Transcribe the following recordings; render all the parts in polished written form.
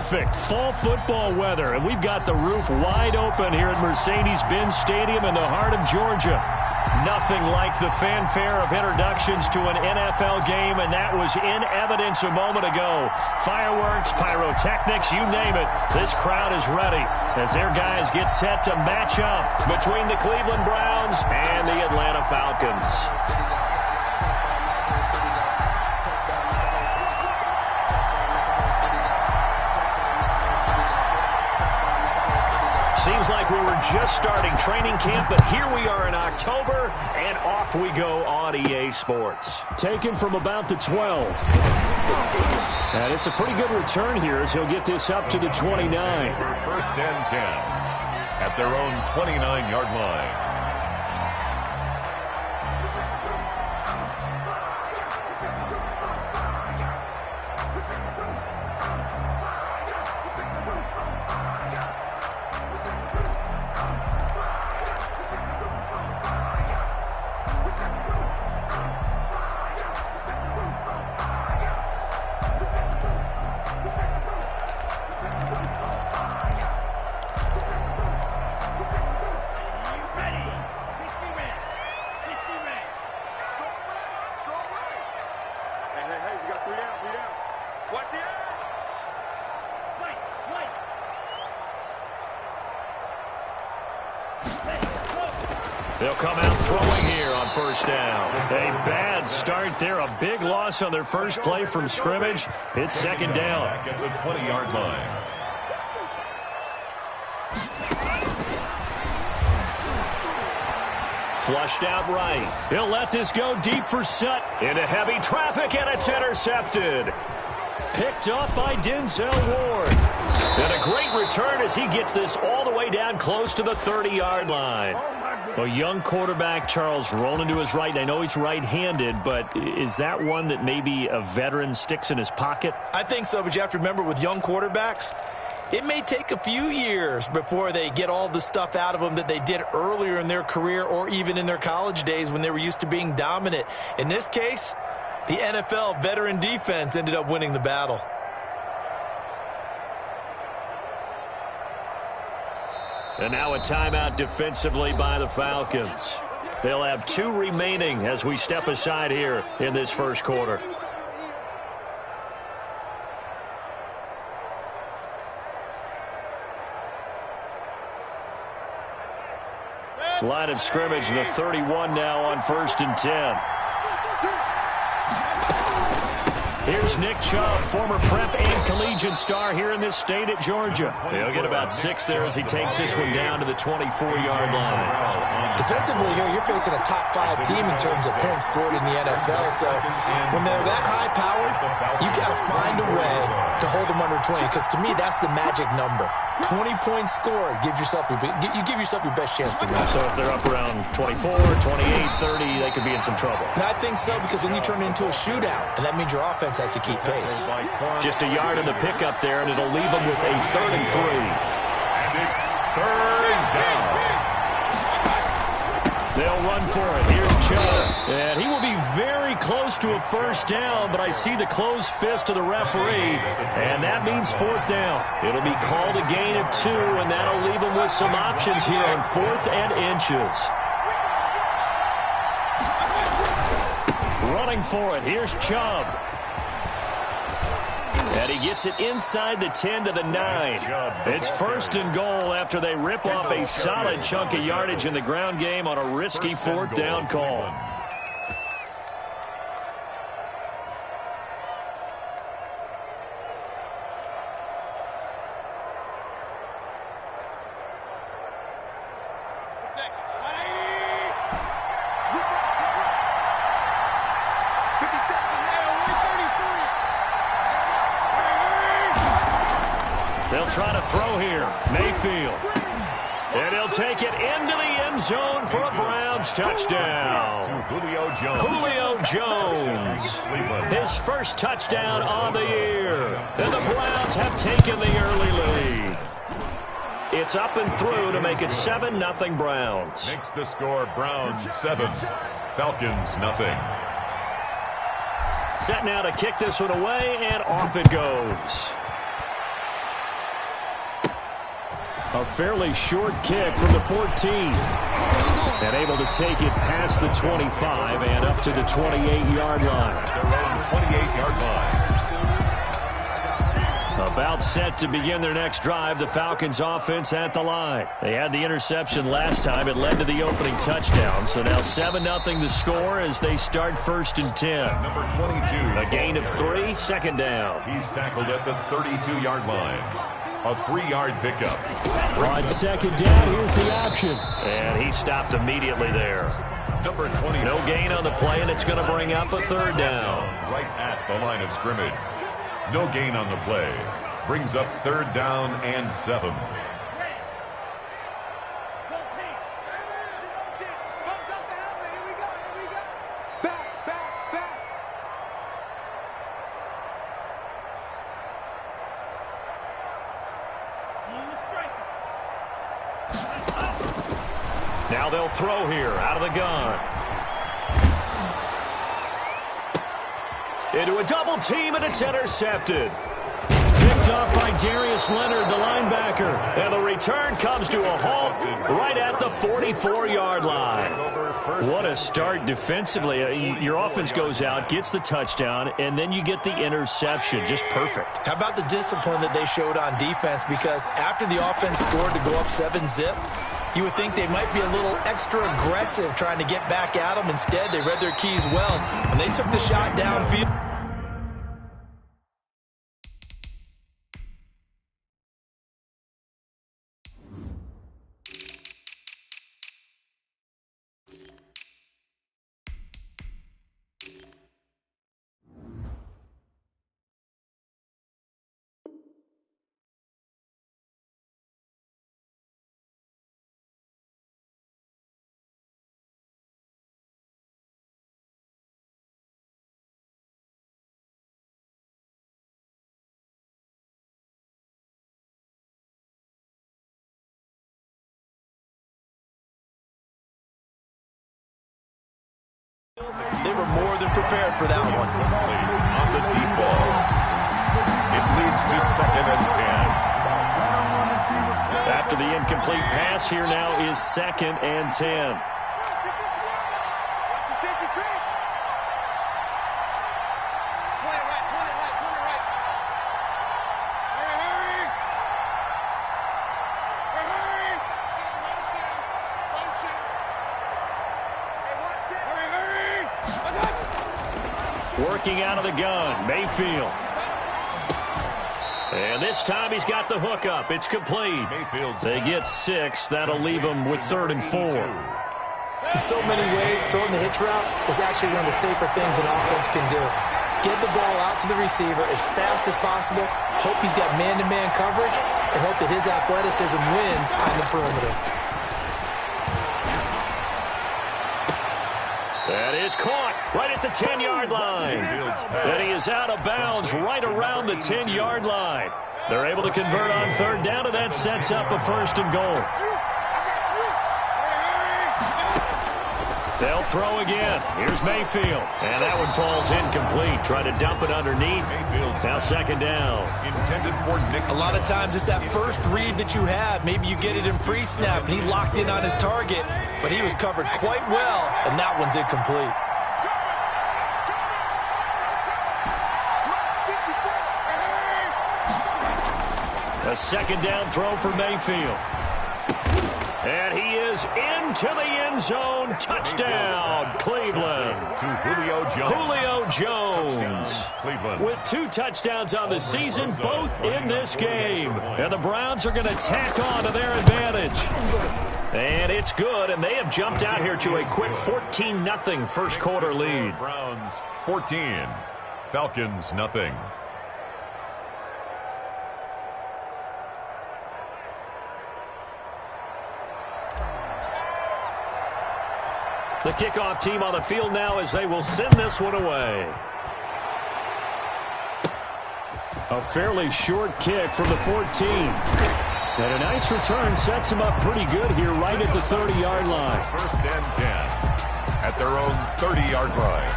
perfect fall football weather, and we've got the roof wide open here at Mercedes-Benz Stadium in the heart of Georgia. Nothing like the fanfare of introductions to an NFL game, and that was in evidence a moment ago. Fireworks, pyrotechnics, you name it. This crowd is ready as their guys get set to match up between the Cleveland Browns and the Atlanta Falcons. Seems like we were just starting training camp, but here we are in October, and off we go on EA Sports. Taken from about the 12. And it's a pretty good return here as he'll get this up to the 29. First and 10 at their own 29-yard line. They'll come out throwing here on first down. A bad start there. A big loss on their first play from scrimmage. It's second down. Back at the 20-yard line. Flushed out right. He'll let this go deep for Sutton. Into heavy traffic, and it's intercepted. Picked up by Denzel Ward. And a great return as he gets this all the way down close to the 30-yard line. A young quarterback, Charles, rolling to his right. I know he's right-handed, but is that one that maybe a veteran sticks in his pocket? I think so, but you have to remember with young quarterbacks, it may take a few years before they get all the stuff out of them that they did earlier in their career or even in their college days when they were used to being dominant. In this case, the NFL veteran defense ended up winning the battle. And now a timeout defensively by the Falcons. They'll have 2 remaining as we step aside here in this first quarter. Line of scrimmage, the 31 now on first and 10. Here's Nick Chubb, former prep and collegiate star here in this state at Georgia. He'll get about 6 there as he takes this one down to the 24-yard line. Defensively here, you're facing a top 5 team in terms of points scored in the NFL. So when they're that high-powered, you got to find a way to hold them under 20. Because to me, that's the magic number. 20 points scored gives yourself you give yourself your best chance to win. So if they're up around 24, 28, 30, they could be in some trouble. And I think so, because then you turn it into a shootout, and that means your offense has to keep pace. Just a yard in the pickup there, and it'll leave them with a 3rd and 3. And it's 3rd down. They'll run for it. Here's Chubb. And he will be very close to a first down, but I see the closed fist of the referee, and that means 4th down. It'll be called a gain of 2, and that'll leave them with some options here on 4th and inches. Running for it. Here's Chubb. And he gets it inside the 10 to the 9. It's 1st and goal after they rip off a solid chunk of yardage in the ground game on a risky 4th down call. They'll try to throw here. Mayfield. And he'll take it into the end zone for a Browns touchdown. Julio Jones. His first touchdown on the year. And the Browns have taken the early lead. It's up and through to make it 7-0 Browns. Makes the score Browns 7, Falcons 0. Set now to kick this one away, and off it goes. A fairly short kick from the 14. And able to take it past the 25 and up to the 28-yard line. Their own 28-yard line. About set to begin their next drive, the Falcons offense at the line. They had the interception last time. It led to the opening touchdown. So now 7-0 the score as they start 1st and 10. Number 22. A gain of 3, 2nd down. He's tackled at the 32-yard line. A 3-yard pickup. On 2nd down, here's the option. And he stopped immediately there. Number 20. No gain on the play, and it's going to bring up a 3rd down. Right at the line of scrimmage. No gain on the play. Brings up 3rd down and 7. Now they'll throw here out of the gun. Into a double team, and it's intercepted. Picked up by Darius Leonard, the linebacker. And the return comes to a halt right at the 44-yard line. What a start defensively. Your offense goes out, gets the touchdown, and then you get the interception. Just perfect. How about the discipline that they showed on defense? Because after the offense scored to go up 7-zip, you would think they might be a little extra aggressive trying to get back at them. Instead, they read their keys well, and they took the shot downfield. They were more than prepared for that one. On the deep ball. It leads to 2nd and 10. After the incomplete pass, here now is 2nd and 10. Working out of the gun, Mayfield. And this time he's got the hook up. It's complete. They get 6. That'll leave them with 3rd and 4. In so many ways, throwing the hitch route is actually one of the safer things an offense can do. Get the ball out to the receiver as fast as possible, hope he's got man-to-man coverage, and hope that his athleticism wins on the perimeter. That is caught right at the 10-yard line. And he is out of bounds right around the 10-yard line. They're able to convert on 3rd down, and that sets up a 1st and goal. They'll throw again. Here's Mayfield. And that one falls incomplete. Try to dump it underneath. Now 2nd down. Intended for Nick. A lot of times it's that first read that you have. Maybe you get it in pre-snap, and he locked in on his target, but he was covered quite well, and that one's incomplete. A 2nd down throw for Mayfield. And he is into the end zone. Touchdown, Cleveland. To Julio Jones. Julio Jones. Cleveland. With 2 touchdowns on the season, both in this game. And the Browns are going to tack on to their advantage. And it's good, and they have jumped out here to a quick 14-0 first quarter lead. Browns 14. Falcons nothing. The kickoff team on the field now as they will send this one away. A fairly short kick from the 14. And a nice return sets them up pretty good here right at the 30-yard line. 1st and 10 at their own 30-yard line.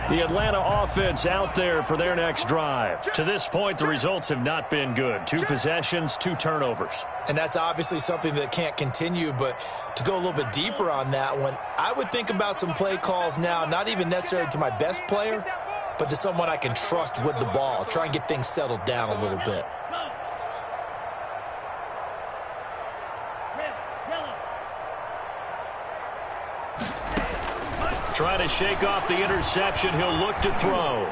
The Atlanta offense out there for their next drive. To this point, the results have not been good. 2 possessions, 2 turnovers. And that's obviously something that can't continue, but to go a little bit deeper on that one, I would think about some play calls now, not even necessarily to my best player, but to someone I can trust with the ball. Try and get things settled down a little bit. Trying to shake off the interception. He'll look to throw.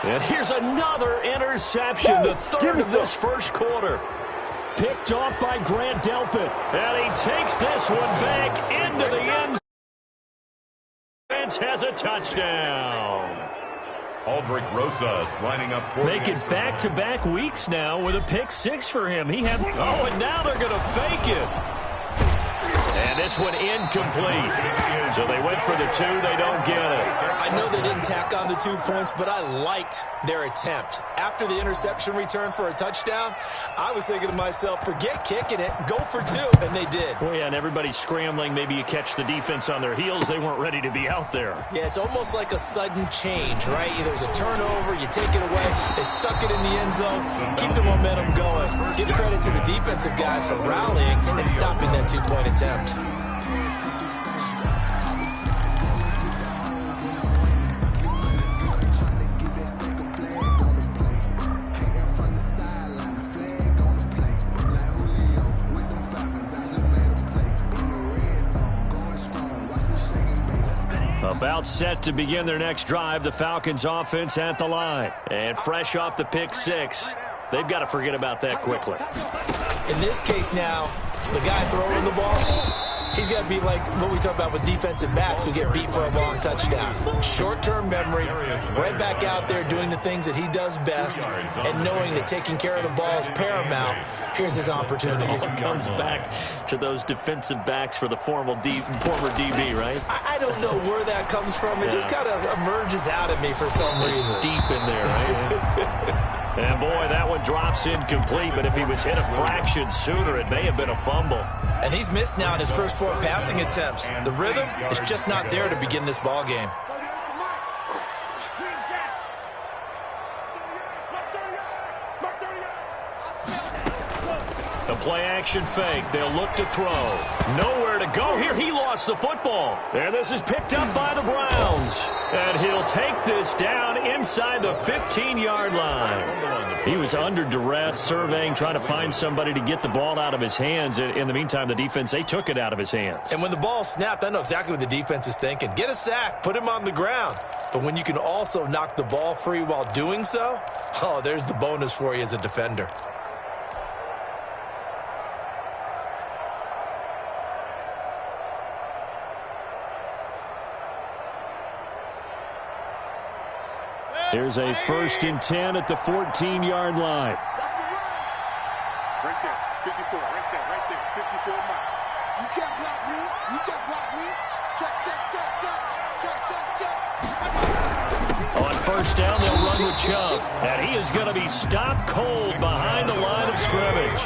And here's another interception, the third of this first quarter. Picked off by Grant Delpit. And he takes this one back into the end zone. Has a touchdown. Aldrich Rosas lining up. Make it back-to-back weeks now with a pick 6 for him. Oh, and now they're going to fake it. And this one incomplete. So they went for the 2. They don't get it. I know they didn't tack on the 2 points, but I liked their attempt. After the interception return for a touchdown, I was thinking to myself, forget kicking it, go for 2, and they did. Well, yeah, and everybody's scrambling. Maybe you catch the defense on their heels. They weren't ready to be out there. Yeah, it's almost like a sudden change, right? There's a turnover, you take it away, they stuck it in the end zone, keep the momentum going. Give credit to the defensive guys for rallying and stopping that 2-point attempt. About set to begin their next drive, the Falcons offense at the line. And fresh off the pick 6, they've got to forget about that quickly. In this case now, the guy throwing the ball, he's got to be like what we talk about with defensive backs who get beat for a long touchdown. Short-term memory, right back out there doing the things that he does best, and knowing that taking care of the ball is paramount. Here's his opportunity. It comes back to those defensive backs for the former DB, right? I don't know where that comes from. It just kind of emerges out of me for some reason. It's deep in there, right? And, boy, that one drops incomplete, but if he was hit a fraction sooner, it may have been a fumble. And he's missed now in his first 4 passing attempts. The rhythm is just not there to begin this ball game. A play-action fake. They'll look to throw. Nowhere to go here. He lost the football. And this is picked up by the Browns. And he'll take this down inside the 15-yard line. He was under duress, surveying, trying to find somebody to get the ball out of his hands. In the meantime, the defense, they took it out of his hands. And when the ball snapped, I know exactly what the defense is thinking. Get a sack. Put him on the ground. But when you can also knock the ball free while doing so, oh, there's the bonus for you as a defender. Here's a 1st and 10 at the 14-yard line. Right there, 54, right there, 54 mile. You can't block me, you can't block me. Check. On 1st down, they'll run with Chubb. And he is going to be stopped cold behind the line of scrimmage.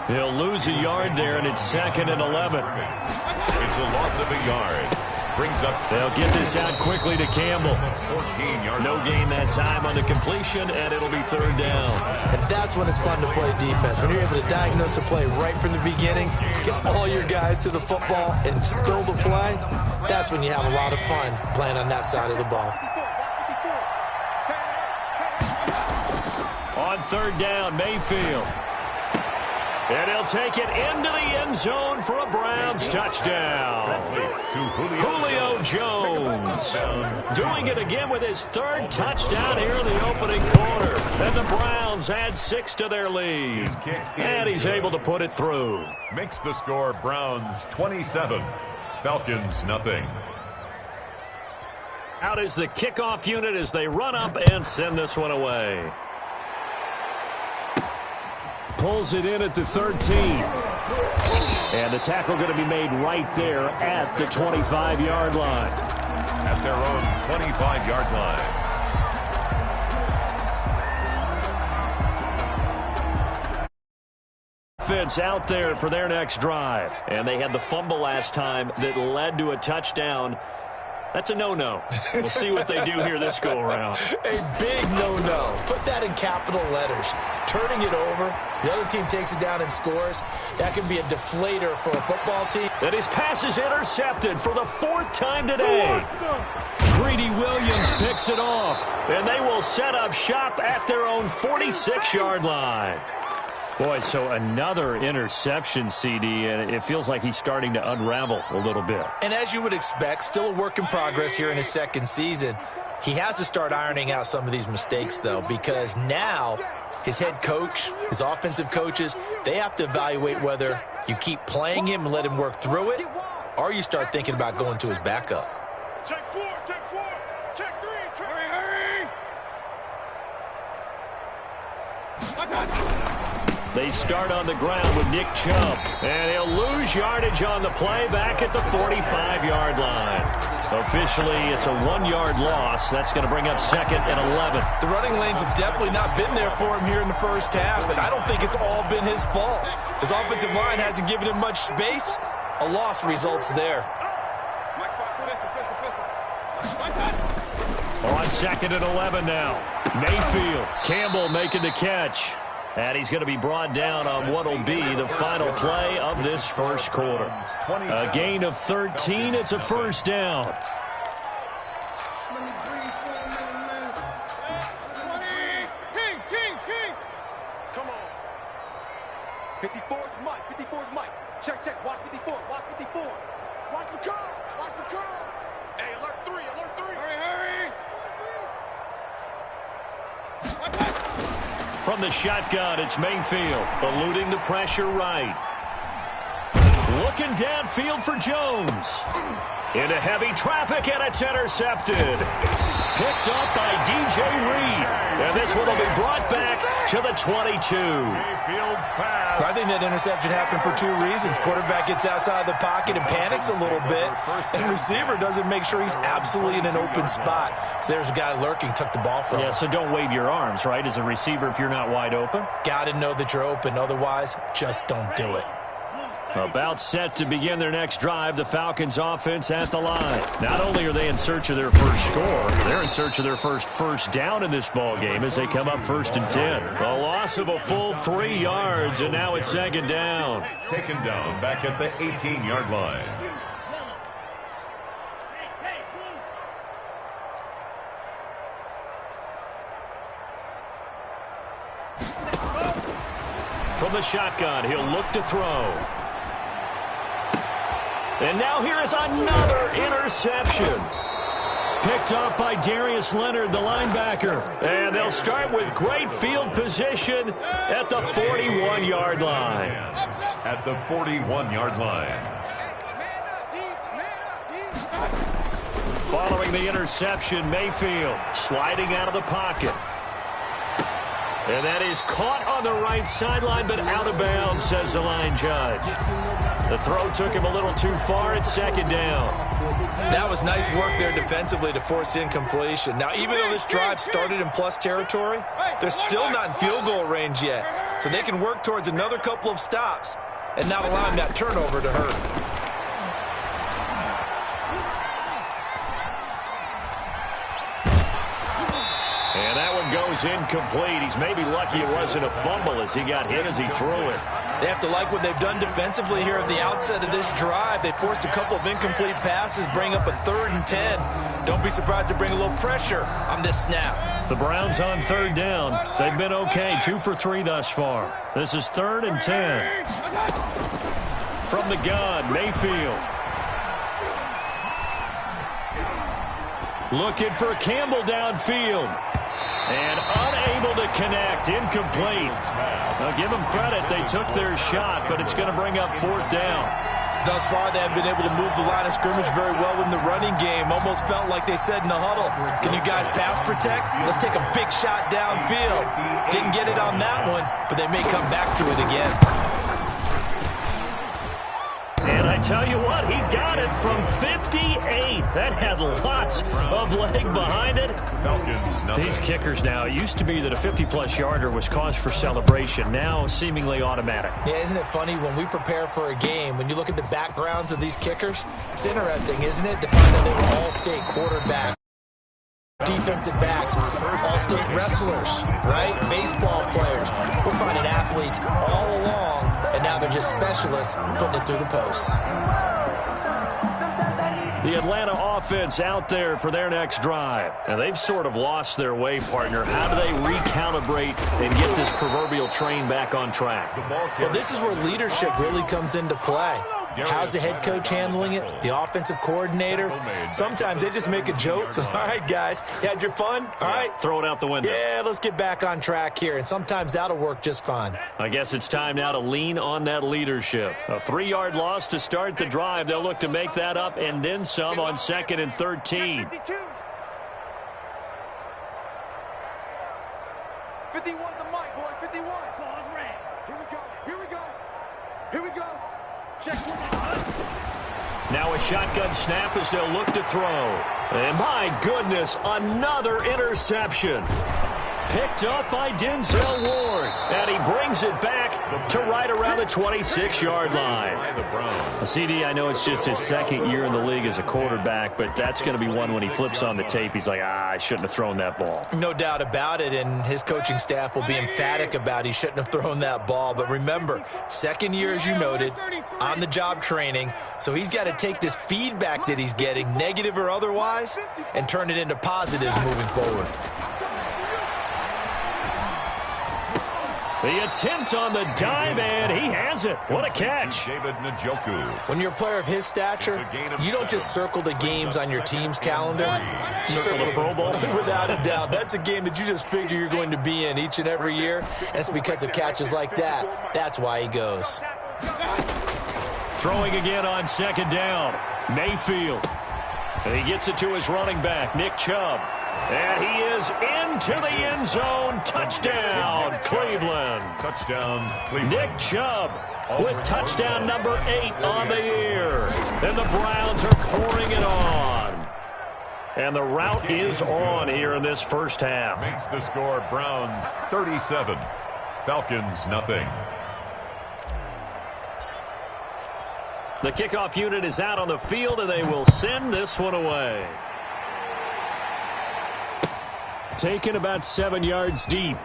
He'll lose a yard there, and it's 2nd and 11. It's a loss of a yard. Brings up. They'll get this out quickly to Campbell. 14-yard. No gain that time on the completion, and it'll be 3rd down. And that's when it's fun to play defense. When you're able to diagnose a play right from the beginning, get all your guys to the football, and spill the play, that's when you have a lot of fun playing on that side of the ball. On 3rd down, Mayfield. And he'll take it into the end zone for a Browns touchdown. Julio Jones doing it again with his 3rd touchdown here in the opening quarter. And the Browns add 6 to their lead. And he's able to put it through. Makes the score Browns 27, Falcons nothing. Out is the kickoff unit as they run up and send this one away. Pulls it in at the 13. And the tackle going to be made right there at the 25-yard line. At their own 25-yard line. Offense out there for their next drive. And they had the fumble last time that led to a touchdown. That's a no-no. We'll see what they do here this go-around. A big no-no. Put that in capital letters. Turning it over, the other team takes it down and scores. That can be a deflator for a football team. And his pass is intercepted for the 4th time today. Greedy Williams picks it off, and they will set up shop at their own 46-yard line. Boy, so another interception, CD, and it feels like he's starting to unravel a little bit. And as you would expect, still a work in progress here in his second season. He has to start ironing out some of these mistakes, though, because now his head coach, his offensive coaches, they have to evaluate whether you keep playing him and let him work through it, or you start thinking about going to his backup. Check 4, check 4, check 3, check... Hurry! They start on the ground with Nick Chubb, and he'll lose yardage on the play back at the 45-yard line. Officially, it's a 1-yard loss. That's going to bring up 2nd and 11. The running lanes have definitely not been there for him here in the first half, and I don't think it's all been his fault. His offensive line hasn't given him much space. A loss results there. On 2nd and 11 now. Mayfield, Campbell making the catch. And he's going to be brought down on what will be the final play of this first quarter. A gain of 13. It's a first down. King. Come on. 54 is Mike. 54 is Mike. Check. Watch 54. Watch 54. Watch the curl. Watch the curl. Hey, alert 3. Hurry. From the shotgun, it's Mayfield, eluding the pressure right. Looking downfield for Jones. Into heavy traffic, and it's intercepted. Picked up by DJ Reed. And this one will be brought back to the 22. I think that interception happened for 2 reasons. Quarterback gets outside the pocket and panics a little bit, and receiver doesn't make sure he's absolutely in an open spot. So there's a guy lurking, took the ball from him. Yeah, so don't wave your arms, right, as a receiver if you're not wide open. Got to know that you're open. Otherwise, just don't do it. About set to begin their next drive, the Falcons offense at the line. Not only are they in search of their first score, they're in search of their first down in this ball game as they come up 1st and 10. A loss of a full 3 yards, and now it's 2nd down. Taken down back at the 18-yard line. From the shotgun, he'll look to throw. And now here is another interception. Picked up by Darius Leonard, the linebacker. And they'll start with great field position at the 41-yard line. At the 41-yard line. Following the interception, Mayfield sliding out of the pocket. And that is caught on the right sideline, but out of bounds, says the line judge. The throw took him a little too far. It's 2nd down. That was nice work there defensively to force incompletion. Now, even though this drive started in plus territory, they're still not in field goal range yet. So they can work towards another couple of stops and not allowing that turnover to hurt. And that one goes incomplete. He's maybe lucky it wasn't a fumble as he got hit as he threw it. They have to like what they've done defensively here at the outset of this drive. They forced a couple of incomplete passes, bring up a 3rd and 10. Don't be surprised to bring a little pressure on this snap. The Browns on 3rd down. They've been okay, 2 for 3 thus far. This is 3rd and 10. From the gun, Mayfield. Looking for Campbell downfield. And unable to connect, incomplete. Now give them credit, they took their shot, but it's going to bring up 4th down. Thus far, they have been able to move the line of scrimmage very well in the running game. Almost felt like they said in the huddle, can you guys pass protect? Let's take a big shot downfield. Didn't get it on that one, but they may come back to it again. And a I tell you what, he got it from 58. That had lots of leg behind it. Falcons, nothing. These kickers now, it used to be that a 50-plus yarder was cause for celebration. Now, seemingly automatic. Yeah, isn't it funny when we prepare for a game, when you look at the backgrounds of these kickers? It's interesting, isn't it, to find out they were all-state quarterbacks, defensive backs, all-state wrestlers, right? Baseball players. We're finding athletes all along, and now they're just specialists putting it through the posts. The Atlanta offense out there for their next drive. And they've sort of lost their way, partner. How do they recalibrate and get this proverbial train back on track? Well, this is where leadership really comes into play. How's the head coach handling it? The offensive coordinator? Sometimes they just make a joke. All right, guys, you had your fun? All right. Throw it out the window. Yeah, let's get back on track here. And sometimes that'll work just fine. I guess it's time now to lean on that leadership. A 3-yard loss to start the drive. They'll look to make that up and then some on 2nd and 13. 51 the mic, boys. 51. Here we go. Here we go. Here we go. Check. Now a shotgun snap as they'll look to throw. And my goodness, another interception. Picked up by Denzel Ward. And he brings it back to right around the 26-yard line. CD, I know it's just his 2nd year in the league as a quarterback, but that's going to be one when he flips on the tape. He's like, I shouldn't have thrown that ball. No doubt about it, and his coaching staff will be emphatic about he shouldn't have thrown that ball. But remember, 2nd year, as you noted, on-the-job training, so he's got to take this feedback that he's getting, negative or otherwise, and turn it into positives moving forward. The attempt on the dive, and he has it. What a catch. David Njoku. When you're a player of his stature, you don't just circle the games on your team's calendar. You Circle the Pro Bowl? Without a doubt. That's a game that you just figure you're going to be in each and every year. And it's because of catches like that. That's why he goes. Throwing again on 2nd down. Mayfield. And he gets it to his running back, Nick Chubb. And he is into the end zone. Touchdown, Cleveland. Touchdown, Cleveland. Nick Chubb with touchdown number 8 on the year. And the Browns are pouring it on. And the route is on here in this first half. Makes the score Browns 37. Falcons nothing. The kickoff unit is out on the field, and they will send this one away. Taken about 7 yards deep.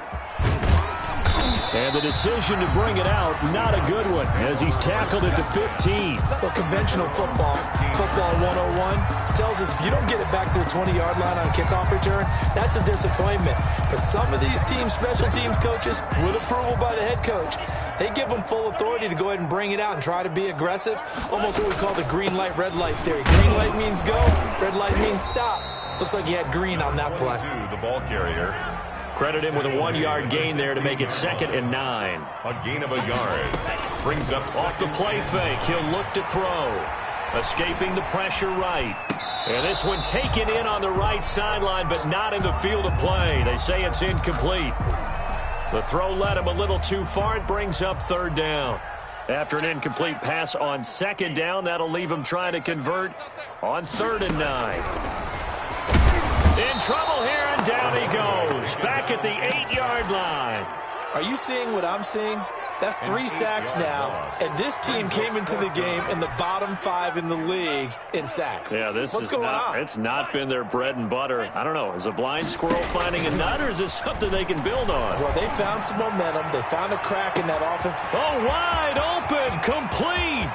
And the decision to bring it out, not a good one, as he's tackled at the 15. Well, conventional football 101, tells us if you don't get it back to the 20-yard line on a kickoff return, that's a disappointment. But some of these teams, special teams coaches, with approval by the head coach, they give them full authority to go ahead and bring it out and try to be aggressive. Almost what we call the green light, red light theory. Green light means go, red light means stop. Looks like he had green on that play. The ball carrier. Credit him with a 1-yard gain there to make it 2nd and 9. A gain of a yard. Brings up off the play fake. He'll look to throw. Escaping the pressure right. And this one taken in on the right sideline, but not in the field of play. They say it's incomplete. The throw led him a little too far. It brings up 3rd down. After an incomplete pass on 2nd down, that'll leave him trying to convert on 3rd and 9. In trouble here, and down he goes. Back at the 8-yard line. Are you seeing what I'm seeing? That's 3 sacks now, and this team came into the game in the bottom 5 in the league in sacks. Yeah, What's going on? It's not been their bread and butter. I don't know. Is a blind squirrel finding a nut, or is this something they can build on? Well, they found some momentum. They found a crack in that offense. Oh, wide open, complete.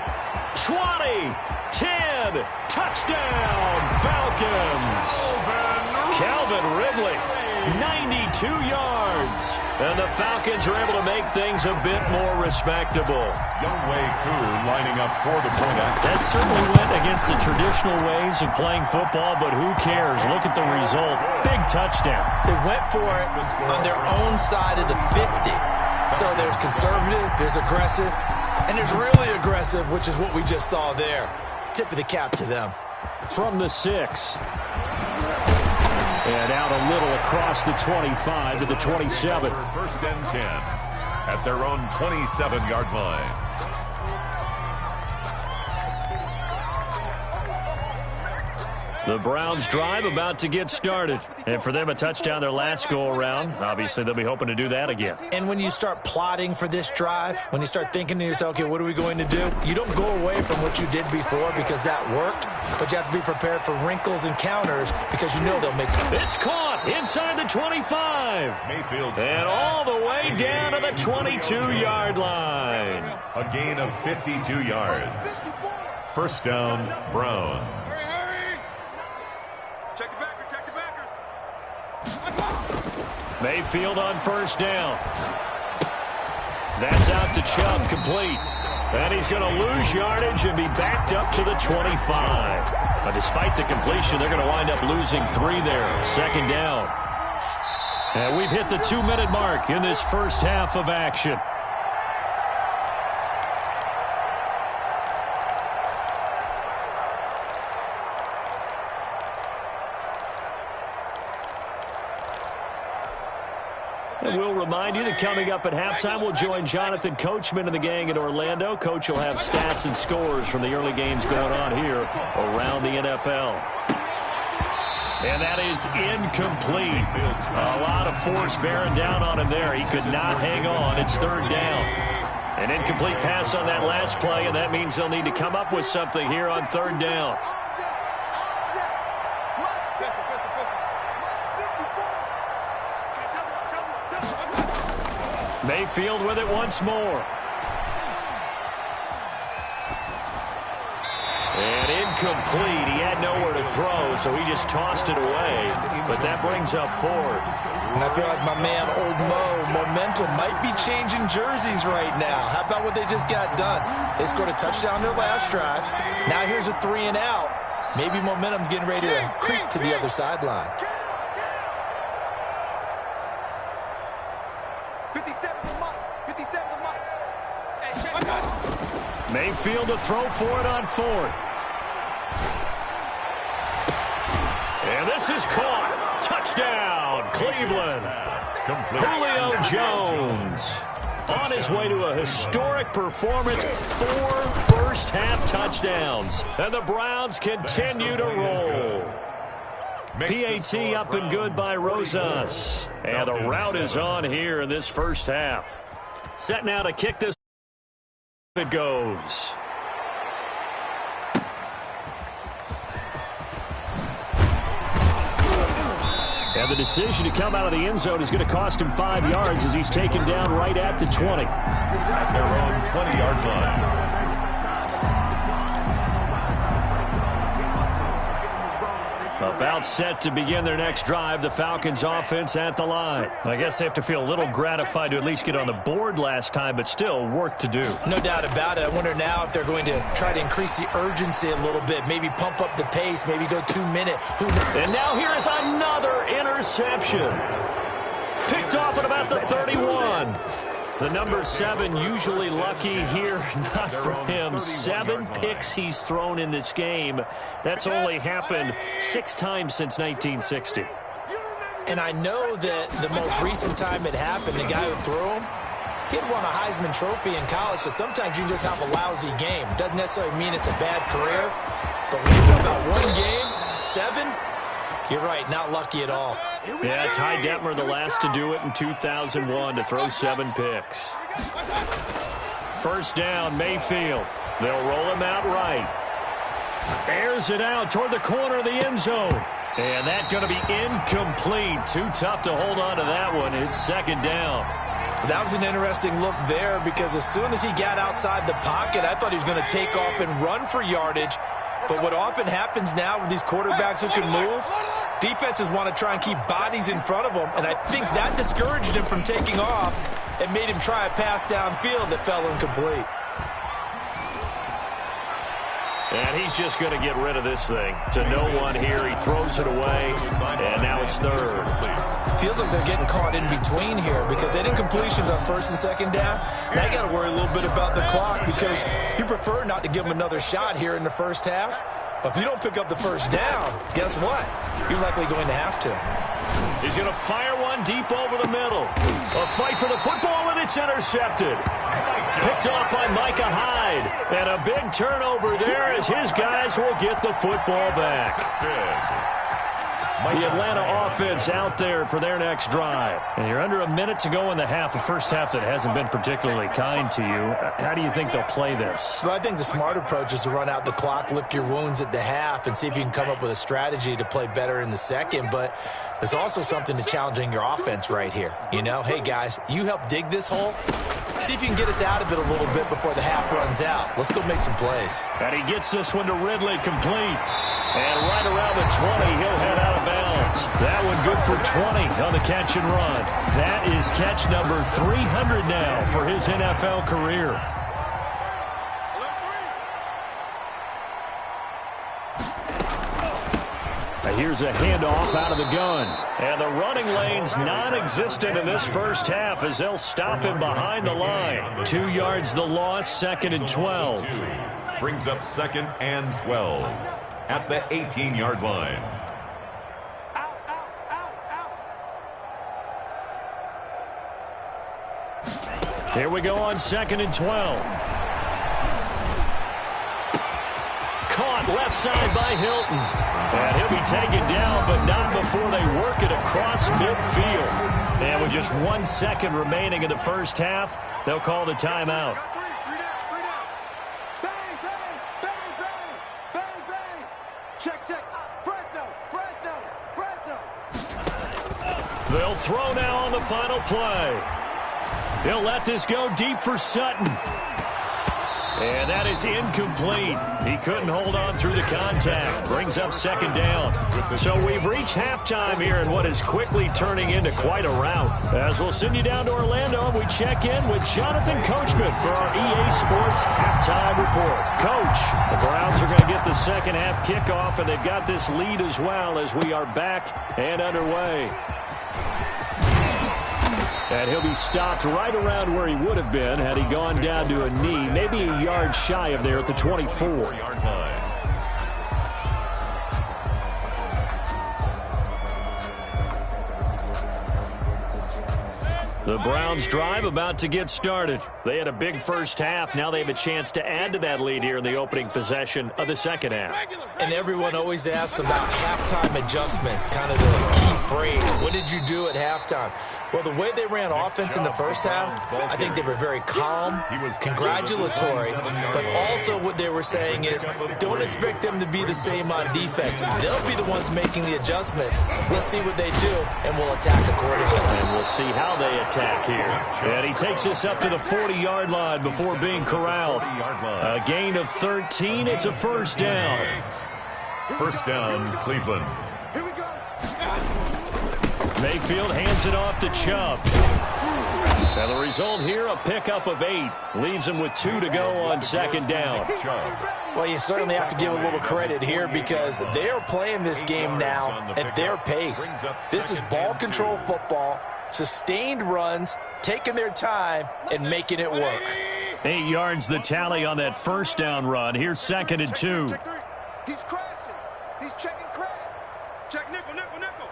20, 10, touchdown, Falcons. Calvin Ridley, 92 yards. And the Falcons are able to make things a bit more respectable. Younghoe Koo lining up for the point after. That certainly went against the traditional ways of playing football, but who cares? Look at the result. Big touchdown. They went for it on their own side of the 50. So there's conservative, there's aggressive, and there's really aggressive, which is what we just saw there. Tip of the cap to them. From the 6. And out a little across the 25 to the 27. 1st and 10 at their own 27-yard line. The Browns drive about to get started. And for them, a touchdown their last go-around. Obviously, they'll be hoping to do that again. And when you start plotting for this drive, when you start thinking to yourself, okay, what are we going to do? You don't go away from what you did before because that worked, but you have to be prepared for wrinkles and counters because you know they'll make some. It's caught inside the 25. Mayfield. And all the way down to the 22-yard line. A gain of 52 yards. First down, Browns. Check the backer, check the backer. Mayfield on first down. That's out to Chubb, complete. And he's going to lose yardage and be backed up to the 25. But despite the completion, they're going to wind up losing 3 there. Second down. And we've hit the 2-minute mark in this first half of action. And we'll remind you that coming up at halftime, we'll join Jonathan Coachman and the gang in Orlando. Coach will have stats and scores from the early games going on here around the NFL. And that is incomplete. A lot of force bearing down on him there. He could not hang on. It's third down. An incomplete pass on that last play, and that means they'll need to come up with something here on third down. Mayfield with it once more. And incomplete. He had nowhere to throw, so he just tossed it away. But that brings up fourth. And I feel like my man, Old Mo, momentum might be changing jerseys right now. How about what they just got done? They scored a touchdown their last drive. Now here's a 3 and out. Maybe momentum's getting ready to creep to the other sideline. 57 to Mike. 57 to Mike. Hey, Mayfield to throw for it on fourth. And this is caught. Touchdown, Cleveland. Julio Jones on his way to a historic performance. 4 first-half touchdowns. And the Browns continue to roll. PAT up and good by Rosas. And the route is on here in this first half. Set now to kick this. It goes. And the decision to come out of the end zone is going to cost him 5 yards as he's taken down right at the 20. At their own 20-yard line. About set to begin their next drive, the Falcons offense at the line. I guess they have to feel a little gratified to at least get on the board last time, but still work to do. No doubt about it. I wonder now if they're going to try to increase the urgency a little bit, maybe pump up the pace, maybe go 2 minute. And now here is another interception. Picked off at about the 31. The number 7 usually lucky here, not for him. 7 picks he's thrown in this game. That's only happened 6 times since 1960. And I know that the most recent time it happened, the guy who threw him, he had won a Heisman Trophy in college, so sometimes you just have a lousy game. Doesn't necessarily mean it's a bad career, but when you talk about 1 game, 7, you're right, not lucky at all. Yeah, Ty Detmer, the last to do it in 2001, to throw 7 picks. First down, Mayfield. They'll roll him out right. Airs it out toward the corner of the end zone. And that's going to be incomplete. Too tough to hold on to that one. It's second down. That was an interesting look there because as soon as he got outside the pocket, I thought he was going to take off and run for yardage. But what often happens now with these quarterbacks who can move, defenses want to try and keep bodies in front of them, and I think that discouraged him from taking off and made him try a pass downfield that fell incomplete. And he's just going to get rid of this thing. To no one here. He throws it away, and now it's third. Feels like they're getting caught in between here because they didn't incompletions on first and second down. Now you got to worry a little bit about the clock because you prefer not to give them another shot here in the first half. But if you don't pick up the first down, guess what? You're likely going to have to. He's going to fire one deep over the middle. A fight for the football, and it's intercepted. Picked off by Micah Hyde. And a big turnover there as his guys will get the football back. The Atlanta offense out there for their next drive. And you're under a minute to go in the half, a first half that hasn't been particularly kind to you. How do you think they'll play this? Well, I think the smart approach is to run out the clock, lick your wounds at the half, and see if you can come up with a strategy to play better in the second. But there's also something to challenging your offense right here. You know, hey, guys, you help dig this hole. See if you can get us out of it a little bit before the half runs out. Let's go make some plays. And he gets this one to Ridley complete. And right around the 20, he'll head out of bounds. That one good for 20 on the catch and run. That is catch number 300 now for his NFL career. Here's a handoff out of the gun. And the running lane's non-existent in this first half as they'll stop him behind the line. 2 yards the loss, 2nd and 12. Brings up 2nd and 12 at the 18-yard line. Here we go on 2nd and 12. Caught left side by Hilton. And he'll be taken down, but not before they work it across midfield. And with just 1 second remaining in the first half, they'll call the timeout. They'll throw now on the final play. They'll let this go deep for Sutton. And that is incomplete. He couldn't hold on through the contact. Brings up 2nd down. So we've reached halftime here in what is quickly turning into quite a rout. As we'll send you down to Orlando, and we check in with Jonathan Coachman for our EA Sports Halftime Report. Coach, the Browns are going to get the second half kickoff, and they've got this lead as well as we are back and underway. And he'll be stopped right around where he would have been had he gone down to a knee, maybe a yard shy of there at the 24-yard line. The Browns drive about to get started. They had a big first half. Now they have a chance to add to that lead here in the opening possession of the second half. And everyone always asks about halftime adjustments, kind of the key phrase. What did you do at halftime? Well, the way they ran offense in the first half, I think they were very calm, congratulatory, but also what they were saying is don't expect them to be the same on defense. They'll be the ones making the adjustments. Let's see what they do, and we'll attack accordingly. And we'll see how they attack here. And he takes this up to the 40-yard line before being corralled. A gain of 13. It's a first down. First down, Cleveland. Here we go. Mayfield hands it off to Chubb. And the result here, a pickup of 8. Leaves him with 2 to go on second down. Well, you certainly have to give a little credit here because they are playing this game now at their pace. This is ball control football, sustained runs, taking their time, and making it work. 8 yards the tally on that first down run. Here's 2nd and 2. He's crashing. He's checking crash. Check nickel, nickel, nickel.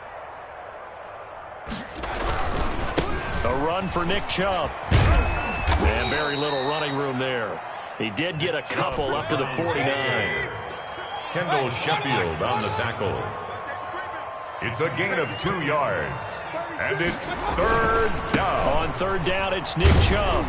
A run for Nick Chubb. And very little running room there. He did get a couple up to the 49. Kendall Sheffield on the tackle. It's a gain of 2 yards. And it's third down. On third down, it's Nick Chubb.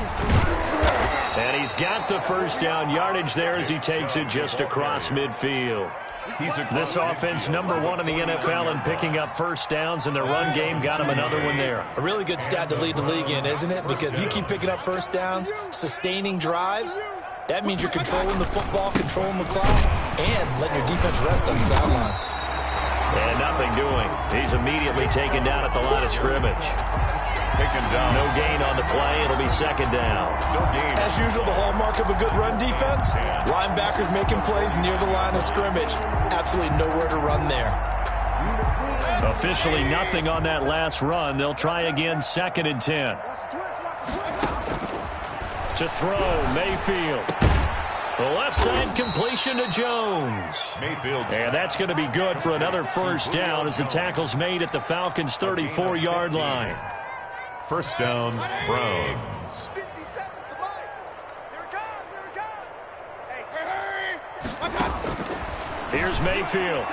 And he's got the first down yardage there as he takes it just across midfield. This offense, #1 in the NFL in picking up first downs, and their run game got him another one there. A really good stat to lead the league in, isn't it? Because if you keep picking up first downs, sustaining drives, that means you're controlling the football, controlling the clock, and letting your defense rest on the sidelines. And nothing doing. He's immediately taken down at the line of scrimmage. Taken down. No gain on the play. It'll be second down. No gain. As usual, the hallmark of a good run defense, linebackers making plays near the line of scrimmage. Absolutely nowhere to run there. Officially nothing on that last run. They'll try again, 2nd and 10. To throw, Mayfield. The left side completion to Jones. Mayfield. And that's going to be good for another first down as the tackle's made at the Falcons' 34-yard line. First down, Browns. Here's Mayfield.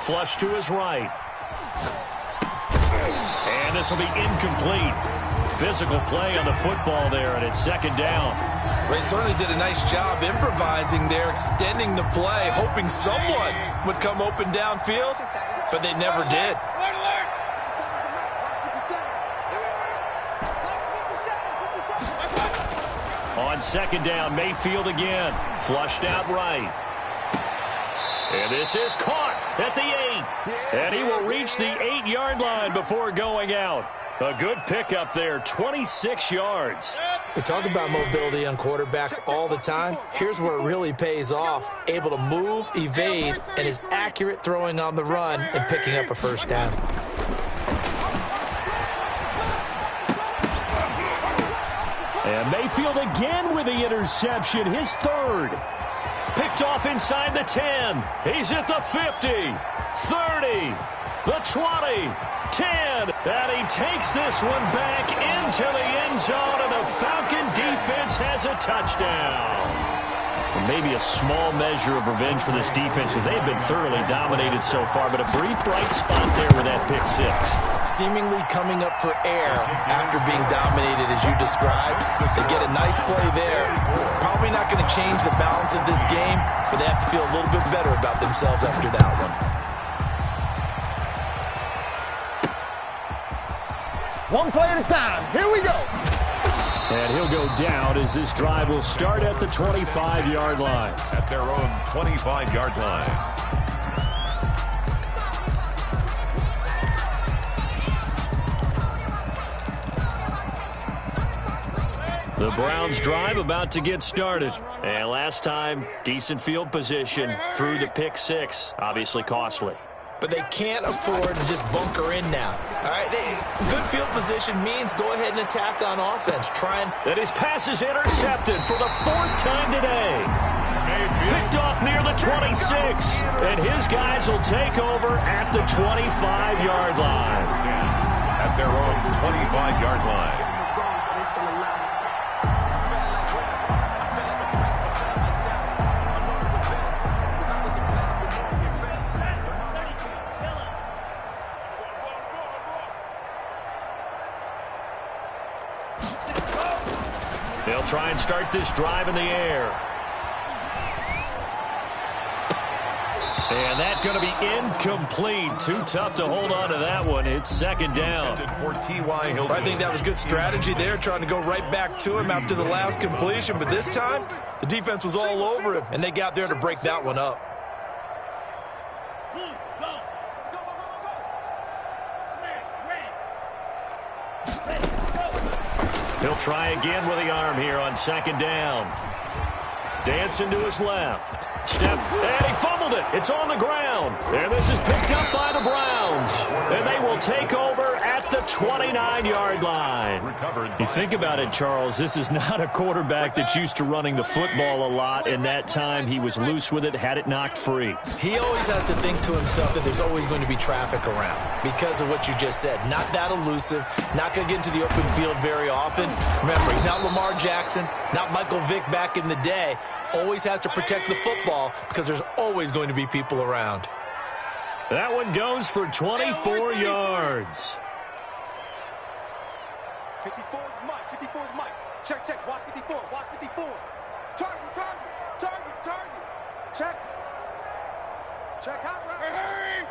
Flush to his right. And this will be incomplete. Physical play on the football there, and it's second down. They certainly did a nice job improvising there, extending the play, hoping someone would come open downfield, but they never did. On second down, Mayfield again. Flushed out right. And this is caught at the 8. And he will reach the 8-yard line before going out. A good pickup there, 26 yards. We talk about mobility on quarterbacks all the time. Here's where it really pays off. Able to move, evade, and is accurate throwing on the run and picking up a first down. And Mayfield again with the interception, his third. Picked off inside the 10. He's at the 50, 30, the 20, 10. And he takes this one back into the end zone, and the Falcon defense has a touchdown. Maybe a small measure of revenge for this defense because they have been thoroughly dominated so far, but a brief bright spot there with that pick six. Seemingly coming up for air after being dominated as you described. They get a nice play there. Probably not going to change the balance of this game, but they have to feel a little bit better about themselves after that one. One play at a time. Here we go. And he'll go down as this drive will start at the 25-yard line. At their own 25-yard line. The Browns drive about to get started. And last time, decent field position through the pick six. Obviously costly. But they can't afford to just bunker in now. All right, good field position means go ahead and attack on offense. And his pass is intercepted for the 4th time today. Picked off near the 26. And his guys will take over at the 25-yard line. At their own 25-yard line. They'll try and start this drive in the air. And that's going to be incomplete. Too tough to hold on to that one. It's second down. I think that was good strategy there, trying to go right back to him after the last completion. But this time, the defense was all over him, and they got there to break that one up. He'll try again with the arm here on second down. Dancing to his left. Step, and he fumbled it. It's on the ground. And this is picked up by the Browns. And they will take over at the 29-yard line. You think about it, Charles, this is not a quarterback that's used to running the football a lot, and that time he was loose with it, had it knocked free. He always has to think to himself that there's always going to be traffic around because of what you just said. Not that elusive, not going to get into the open field very often. Remember, he's not Lamar Jackson, not Michael Vick back in the day. Always has to protect the football because there's always going to be people around. That one goes for 24 yards. 54 is Mike. 54 is Mike. Check, check. Watch 54. Watch 54. Target, target, target, target. Check. Check hot route. Hurry.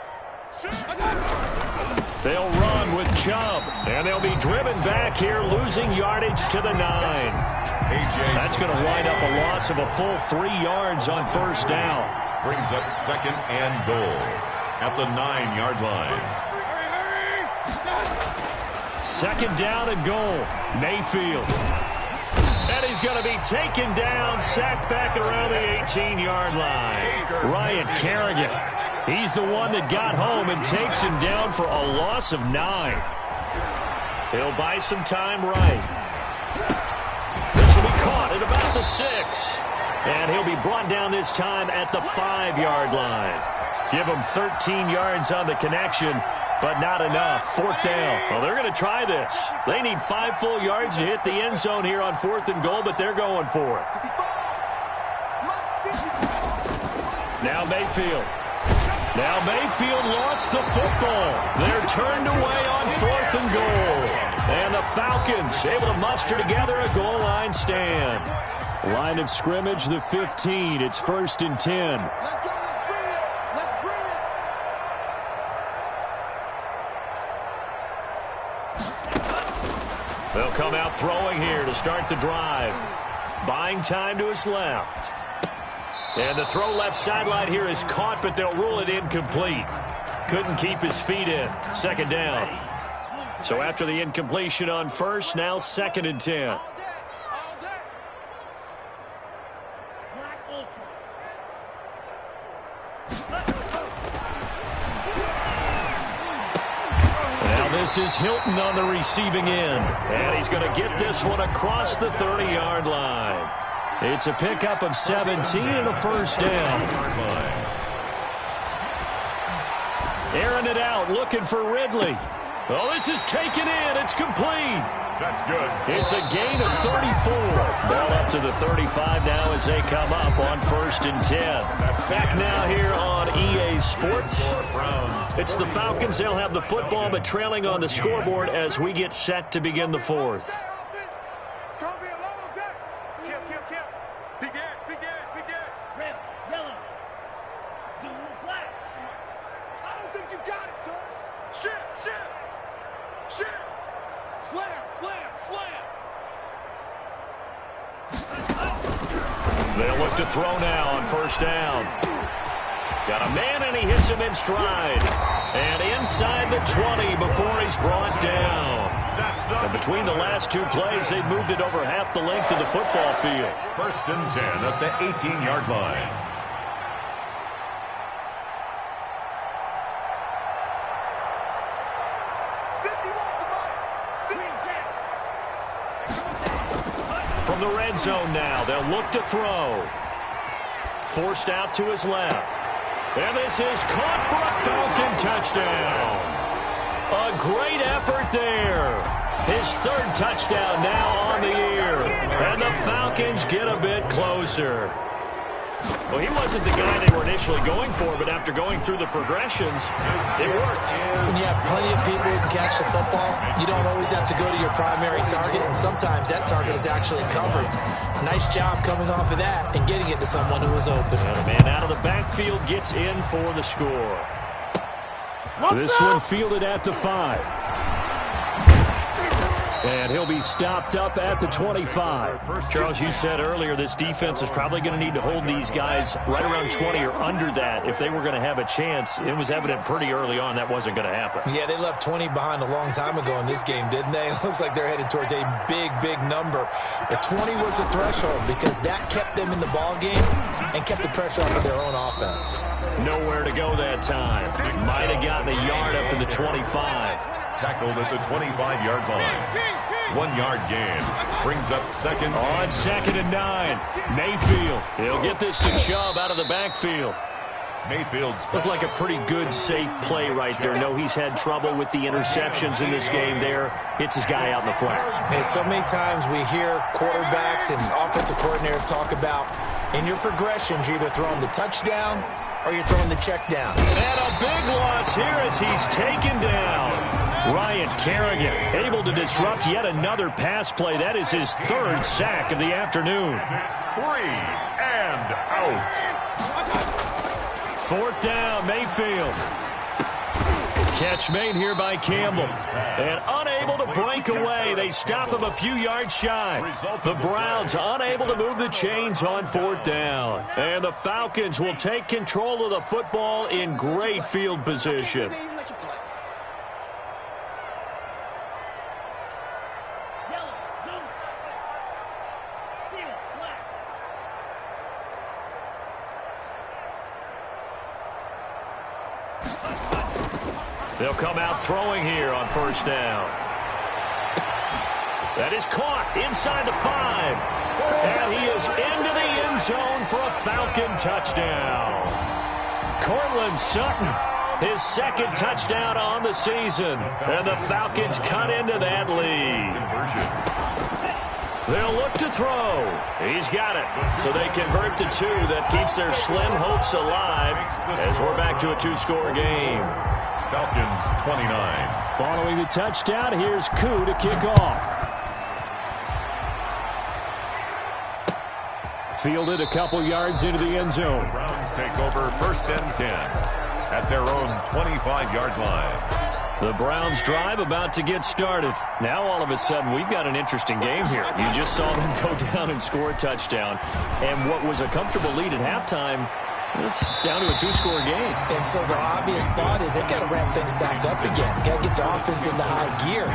They'll run with Chubb, and they'll be driven back here, losing yardage to the 9. That's going to wind up a loss of a full 3 yards on first down. Brings up second and goal at the 9-yard line. Second down and goal. Mayfield. And he's going to be taken down, sacked back around the 18-yard line. Ryan Kerrigan. He's the one that got home and takes him down for a loss of 9. He'll buy some time right. This will be caught at the 6. And he'll be brought down this time at the 5-yard line. Give him 13 yards on the connection, but not enough. 4th down. Well, they're going to try this. They need 5 full yards to hit the end zone here on 4th and goal, but they're going for it. Now Mayfield. Now Mayfield lost the football. They're turned away on 4th and goal. And the Falcons able to muster together a goal line stand. Line of scrimmage, the 15. It's 1st and 10. Let's go. Let's bring it. They'll come out throwing here to start the drive. Buying time to his left. And the throw left sideline here is caught, but they'll rule it incomplete. Couldn't keep his feet in. 2nd down. So after the incompletion on 1st, now 2nd and 10. All day. Now this is Hilton on the receiving end. And he's going to get this one across the 30-yard line. It's a pickup of 17 and a 1st down. Airing it out, looking for Ridley. Oh, this is taken in. It's complete. That's good. It's a gain of 34. Ball up to the 35 now as they come up on 1st and 10. Back now here on EA Sports. It's the Falcons. They'll have the football, but trailing on the scoreboard as we get set to begin the 4th. It's going to be a long day. Kill. Big edge. Red, yellow. Zulu, black. I don't think you got it, son. Shift. Slam. They'll look to throw now on 1st down. Got a man, and he hits him in stride. And inside the 20 before he's brought down. And between the last 2 plays, they've moved it over half the length of the football field. 1st and 10 at the 18-yard line. From the red zone now, they'll look to throw. Forced out to his left. And this is caught for a Falcon touchdown. A great effort there. His 3rd touchdown now on the year. And the Falcons get a bit closer. Well, he wasn't the guy they were initially going for, but after going through the progressions, it worked. When you have plenty of people who can catch the football, you don't always have to go to your primary target, and sometimes that target is actually covered. Nice job coming off of that and getting it to someone who was open. And the man out of the backfield gets in for the score. This one fielded at the 5. And he'll be stopped up at the 25. Charles, you said earlier this defense is probably going to need to hold these guys right around 20 or under that if they were going to have a chance. It was evident pretty early on that wasn't going to happen. Yeah, they left 20 behind a long time ago in this game, didn't they? It looks like they're headed towards a big number. But 20 was the threshold because that kept them in the ball game and kept the pressure off of their own offense. Nowhere to go that time. Might have gotten a yard up to the 25. Tackled at the 25-yard line. 1-yard gain. Brings up 2nd. On 2nd and 9. Mayfield. He'll get this to Chubb out of the backfield. Mayfield's Looked like a pretty good, safe play right there. No, he's had trouble with the interceptions in this game there. Hits his guy out in the flat. Hey, so many times we hear quarterbacks and offensive coordinators talk about in your progressions, you're either throwing the touchdown or you're throwing the check down. And a big loss here as he's taken down. Ryan Kerrigan able to disrupt yet another pass play. That is his 3rd sack of the afternoon. 3 and out. 4th down, Mayfield. Catch made here by Campbell. And unable to break away. They stop him a few yards shy. The Browns unable to move the chains on 4th down. And the Falcons will take control of the football in great field position. They'll come out throwing here on 1st down. That is caught inside the 5. And he is into the end zone for a Falcon touchdown. Cortland Sutton, his second touchdown on the season. And the Falcons cut into that lead. They'll look to throw. He's got it. So they convert the two. That keeps their slim hopes alive as we're back to a two-score game. Falcons 29. Following the touchdown, here's Koo to kick off. Fielded a couple yards into the end zone. The Browns take over 1st and 10 at their own 25-yard line. The Browns drive about to get started. Now all of a sudden we've got an interesting game here. You just saw them go down and score a touchdown. And what was a comfortable lead at halftime, it's down to a two-score game. And so the obvious thought is they've got to ramp things back up again. Got to get the offense into high gear.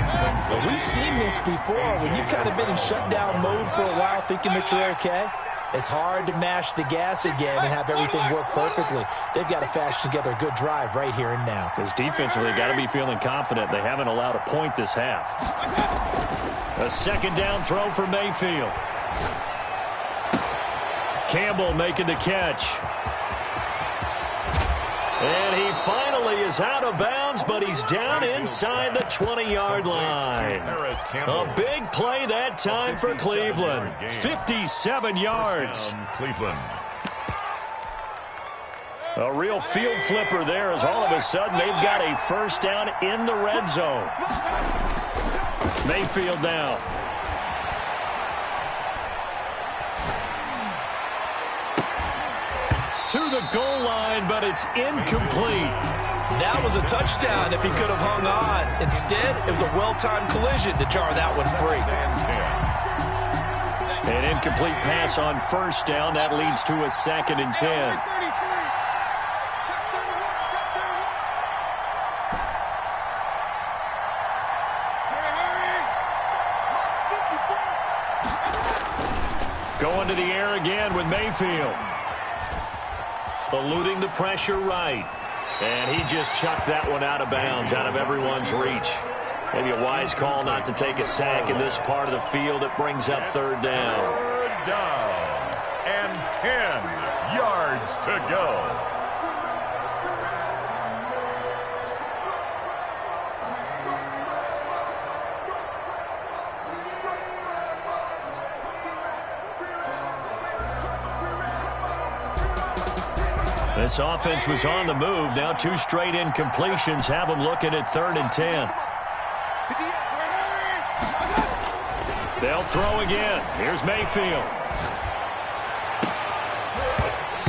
But we've seen this before. When you've kind of been in shutdown mode for a while thinking that you're okay, it's hard to mash the gas again and have everything work perfectly. They've got to fashion together a good drive right here and now. Because defensively, got to be feeling confident. They haven't allowed a point this half. A second down throw for Mayfield. Campbell making the catch. And he finally is out of bounds, but he's down inside the 20-yard line. A big play that time for Cleveland. 57 yards. Cleveland. A real field flipper there as all of a sudden they've got a first down in the red zone. Mayfield now. To the goal line, but it's incomplete. That was a touchdown if he could have hung on. Instead, it was a well-timed collision to jar that one free. An incomplete pass on first down. That leads to a 2nd and 10. Going to the air again with Mayfield. Eluding the pressure right. And he just chucked that one out of bounds, out of everyone's reach. Maybe a wise call not to take a sack in this part of the field. It brings up 3rd down. 3rd down. And 10 yards to go. This offense was on the move. Now 2 straight incompletions have them looking at 3rd and 10. They'll throw again. Here's Mayfield.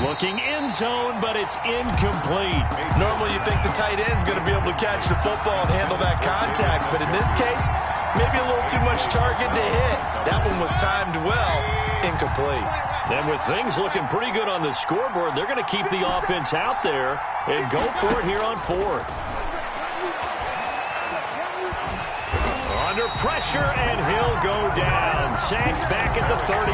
Looking end zone, but it's incomplete. Normally you think the tight end's going to be able to catch the football and handle that contact, but in this case, maybe a little too much target to hit. That one was timed well. Incomplete. And with things looking pretty good on the scoreboard, they're going to keep the offense out there and go for it here on 4th. Under pressure, and he'll go down. Sacked back at the 31.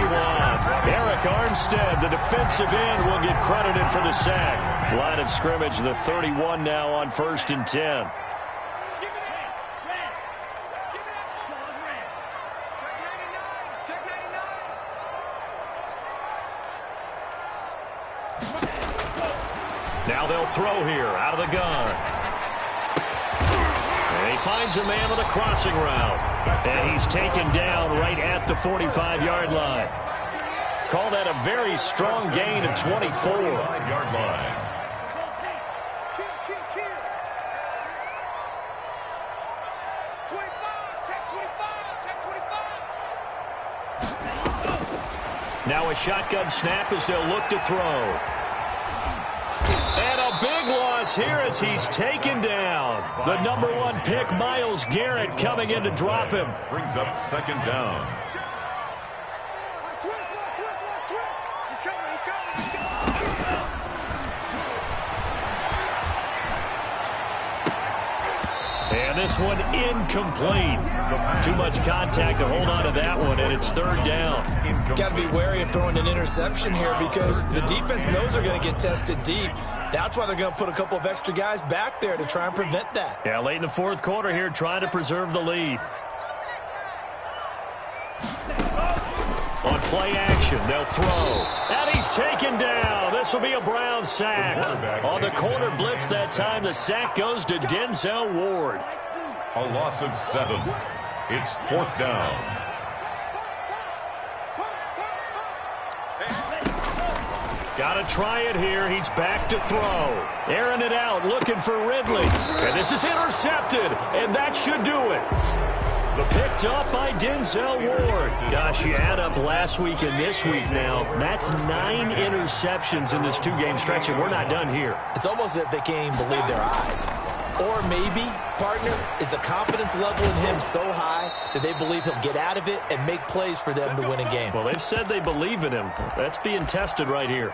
Eric Armstead, the defensive end, will get credited for the sack. Line of scrimmage, the 31 now on 1st and 10. Now they'll throw here out of the gun. And he finds a man on a crossing route. And he's taken down right at the 45-yard line. Call that a very strong gain of 24. 45-yard line. Now a shotgun snap as they'll look to throw. And a big loss here as he's taken down. The #1 pick, Myles Garrett, coming in to drop him. Brings up 2nd down. And this one incomplete. Too much contact to hold on to that one, and it's 3rd down. Got to be wary of throwing an interception here because the defense knows they're going to get tested deep. That's why they're going to put a couple of extra guys back there to try and prevent that. Yeah, late in the 4th quarter here, trying to preserve the lead. On Play action. They'll throw. And he's taken down. This will be a Brown sack. On the corner blitz that time, the sack goes to Denzel Ward. A loss of 7. It's 4th down. Got to try it here. He's back to throw. Airing it out, looking for Ridley. And this is intercepted, and that should do it. Picked up by Denzel Ward. Gosh, you add up last week and this week now. That's 9 interceptions in this 2-game stretch, and we're not done here. It's almost as if they can't even believe their eyes. Or maybe, partner, is the confidence level in him so high that they believe he'll get out of it and make plays for them to win a game. Well, they've said they believe in him. That's being tested right here.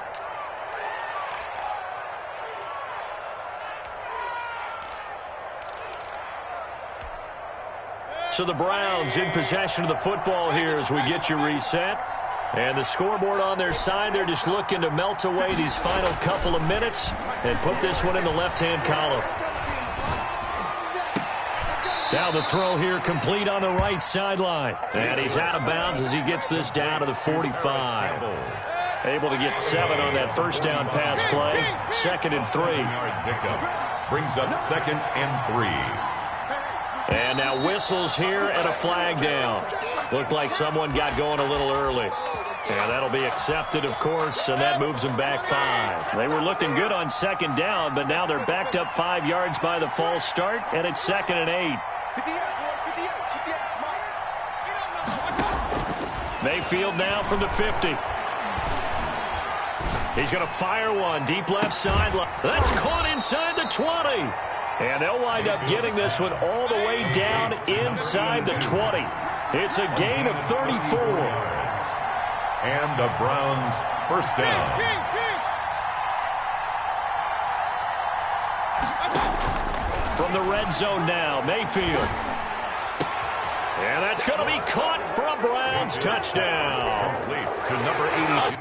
So the Browns in possession of the football here as we get you reset. And the scoreboard on their side, they're just looking to melt away these final couple of minutes and put this one in the left-hand column. Now the throw here complete on the right sideline. And he's out of bounds as he gets this down to the 45. Able to get 7 on that first down pass play. 2nd and 3. Brings up 2nd and 3. And now whistles here and a flag down. Looked like someone got going a little early. And that'll be accepted, of course, and that moves them back 5. They were looking good on 2nd down, but now they're backed up 5 yards by the false start, and it's 2nd and 8. Mayfield now from the 50. He's going to fire one deep left sideline. That's caught inside the 20. And they'll wind up getting this one all the way down inside the 20. It's a gain of 34. And the Browns first down. From the red zone now, Mayfield. And that's going to be caught for a Browns touchdown. Complete to number 82.